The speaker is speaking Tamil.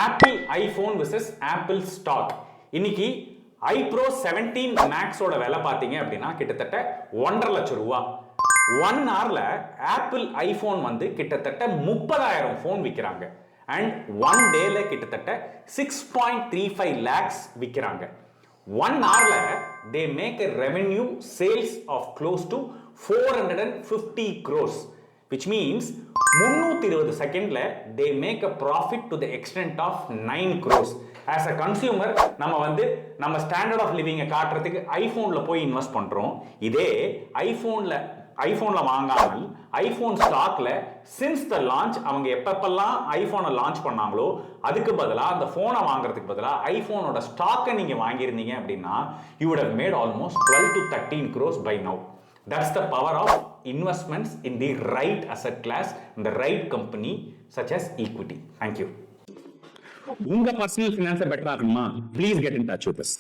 Apple iPhone versus Apple stock. இன்னைக்கு iPro 17 மேக்ஸோட விலை பார்த்தீங்க அப்படின்னா கிட்டத்தட்ட 1.5 லட்சம் ரூபா. 1 ஹவர்ல ஆப்பிள் ஐபோன் வந்து கிட்டத்தட்ட 30,000 போன் விற்கிறாங்க. அண்ட் 1 டேல கிட்டத்தட்ட 6.35 lakhs விற்கிறாங்க. 1 ஹவர்ல they make a revenue sales of close to 450 crores, which means 320 செகண்ட்ல they make a profit to the extent of 9 crores. as a consumer நம்ம ஸ்டாண்டர்ட் ஆஃப் லிவிங்கை காட்டுறதுக்கு ஐபோன்ல போய் இன்வெஸ்ட் பண்றோம். இதே ஐபோன்ல வாங்காமல் ஐபோன் ஸ்டாக்ல சின்ஸ் த லான்ச் அவங்க எப்பப்பெல்லாம் ஐபோனை லான்ச் பண்ணாங்களோ அதுக்கு பதிலாக அந்த போனை வாங்குறதுக்கு பதிலாக ஐபோனோட ஸ்டாக்கை நீங்க வாங்கியிருந்தீங்க அப்படின்னா you would have made almost 12 to 13 crores by now. That's the power of investments in the right asset class, in the right company such as equity. Thank you. உங்க பர்சனல் ஃபினான்ஸ் பெட்டரா இருக்குமா? Please get in touch with us.